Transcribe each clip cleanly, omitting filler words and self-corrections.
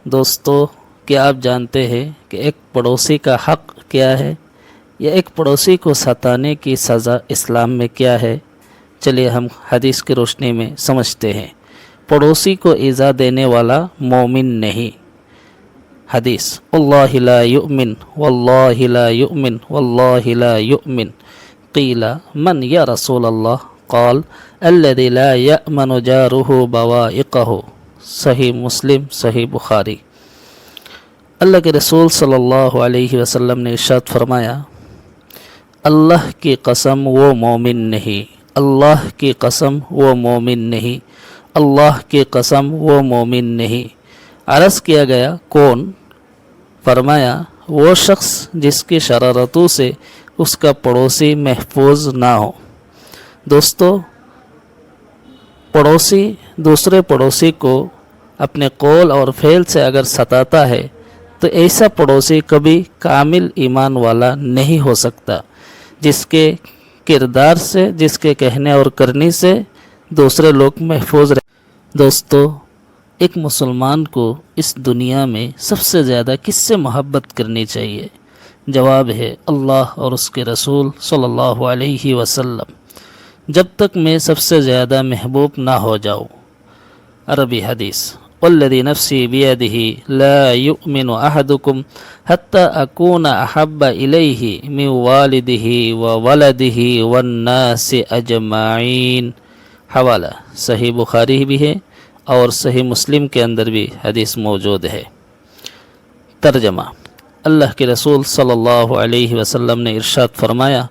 دوستو، کیا آپ جانتے ہیں کہ ایک پڑوسی کا حق کیا ہے یا ایک پڑوسی کو ستانے کی سزا اسلام میں کیا ہے؟ چلیے ہم حدیث کی روشنی میں سمجھتے ہیں۔ پڑوسی کو ایذا دینے والا مومن نہیں۔ حدیث: اللہ لا یؤمن واللہ لا یؤمن واللہ لا یؤمن قیل من یا رسول اللہ قال الذی لا یأمن جارہ بوائقہ۔ صحیح مسلم، صحیح بخاری۔ اللہ کے رسول صلی اللہ علیہ وسلم نے ارشاد فرمایا، اللہ کی قسم وہ مومن نہیں، اللہ کی قسم وہ مومن نہیں، اللہ کی قسم وہ مومن نہیں۔ عرض کیا گیا کون؟ فرمایا وہ شخص جس کی شرارتوں سے اس کا پڑوسی محفوظ نہ ہو۔ دوستو، پڑوسی دوسرے پڑوسی کو اپنے قول اور فعل سے اگر ستاتا ہے تو ایسا پڑوسی کبھی کامل ایمان والا نہیں ہو سکتا، جس کے کردار سے، جس کے کہنے اور کرنے سے دوسرے لوگ محفوظ رہے۔ دوستو، ایک مسلمان کو اس دنیا میں سب سے زیادہ کس سے محبت کرنی چاہیے؟ جواب ہے اللہ اور اس کے رسول صلی اللہ علیہ وسلم، جب تک میں سب سے زیادہ محبوب نہ ہو جاؤں۔ عربی حدیث: والذی نفسی بیدہ لا یؤمن احدکم حتی اکون احب الیہ من والدہ وولدہ والناس اجمعین۔ حوالہ صحیح بخاری بھی ہے اور صحیح مسلم کے اندر بھی حدیث موجود ہے۔ ترجمہ: اللہ کے رسول صلی اللہ علیہ وسلم نے ارشاد فرمایا،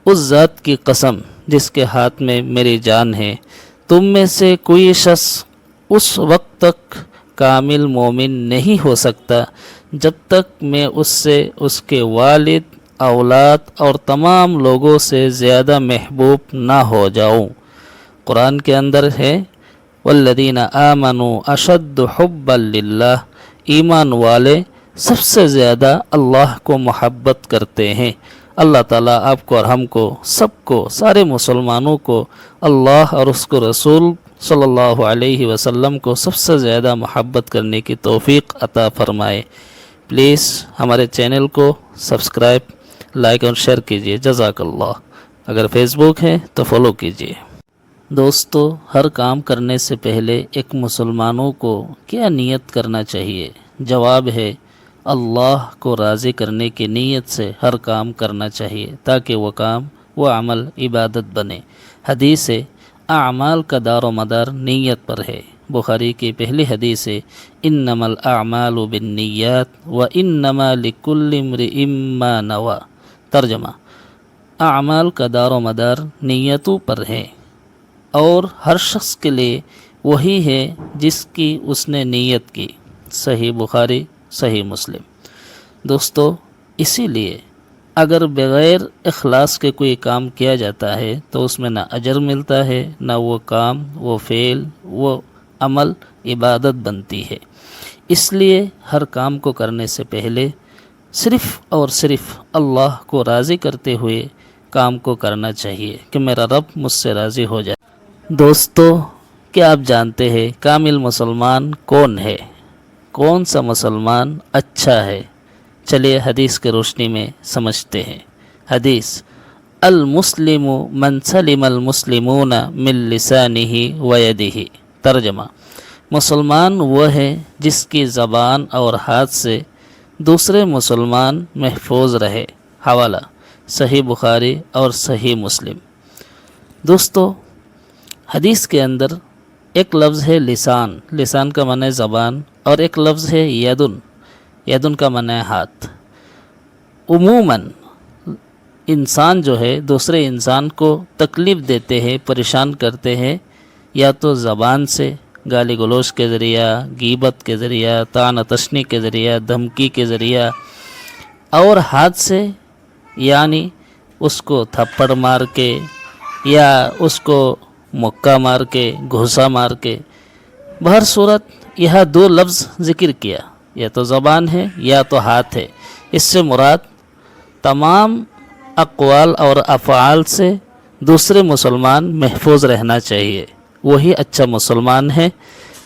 اس ذات کی قسم جس کے ہاتھ میں میری جان ہے، تم میں سے کوئی شخص اس وقت تک کامل مومن نہیں ہو سکتا جب تک میں اس سے، اس کے والد، اولاد اور تمام لوگوں سے زیادہ محبوب نہ ہو جاؤں۔ قرآن کے اندر ہے والذین آمنوا اشد حبا للہ، ایمان والے سب سے زیادہ اللہ کو محبت کرتے ہیں۔ اللہ تعالیٰ آپ کو اور ہم کو، سب کو، سارے مسلمانوں کو اللہ اور اس کو رسول صلی اللہ علیہ وسلم کو سب سے زیادہ محبت کرنے کی توفیق عطا فرمائے۔ پلیز ہمارے چینل کو سبسکرائب، لائک اور شیئر کیجیے۔ جزاک اللہ۔ اگر فیس بک ہے تو فالو کیجیے۔ دوستو، ہر کام کرنے سے پہلے ایک مسلمانوں کو کیا نیت کرنا چاہیے؟ جواب ہے اللہ کو راضی کرنے کی نیت سے ہر کام کرنا چاہیے، تاکہ وہ کام، وہ عمل عبادت بنے۔ حدیث ہے اعمال کا دار و مدار نیت پر ہے۔ بخاری کی پہلی حدیث ہے انما الاعمال بالنیات وانما لکل امرئ ما نوی۔ ترجمہ: اعمال کا دار و مدار نیتوں پر ہے اور ہر شخص کے لیے وہی ہے جس کی اس نے نیت کی۔ صحیح بخاری، صحیح مسلم۔ دوستو، اسی لیے اگر بغیر اخلاص کے کوئی کام کیا جاتا ہے تو اس میں نہ اجر ملتا ہے، نہ وہ کام، وہ فعل، وہ عمل عبادت بنتی ہے۔ اس لیے ہر کام کو کرنے سے پہلے صرف اور صرف اللہ کو راضی کرتے ہوئے کام کو کرنا چاہیے کہ میرا رب مجھ سے راضی ہو جائے۔ دوستو، کیا آپ جانتے ہیں کامل مسلمان کون ہے؟ کون سا مسلمان اچھا ہے؟ چلیے حدیث کی روشنی میں سمجھتے ہیں۔ حدیث: المسلم من سلم المسلمون من لسانہ ویدہ۔ ترجمہ: مسلمان وہ ہے جس کی زبان اور ہاتھ سے دوسرے مسلمان محفوظ رہے۔ حوالہ صحیح بخاری اور صحیح مسلم۔ دوستو، حدیث کے اندر ایک لفظ ہے لسان، لسان کا معنی زبان، اور ایک لفظ ہے یدن، یدن کا معنی ہاتھ۔ عموماً انسان جو ہے دوسرے انسان کو تکلیف دیتے ہیں، پریشان کرتے ہیں، یا تو زبان سے، گالی گلوچ کے ذریعہ، غیبت کے ذریعہ، طعن تشنی کے ذریعہ، دھمکی کے ذریعہ، اور ہاتھ سے یعنی اس کو تھپڑ مار کے یا اس کو مکہ مار کے، گھوسا مار کے۔ بہر صورت یہاں دو لفظ ذکر کیا، یا تو زبان ہے یا تو ہاتھ ہے۔ اس سے مراد تمام اقوال اور افعال سے دوسرے مسلمان محفوظ رہنا چاہیے، وہی اچھا مسلمان ہے۔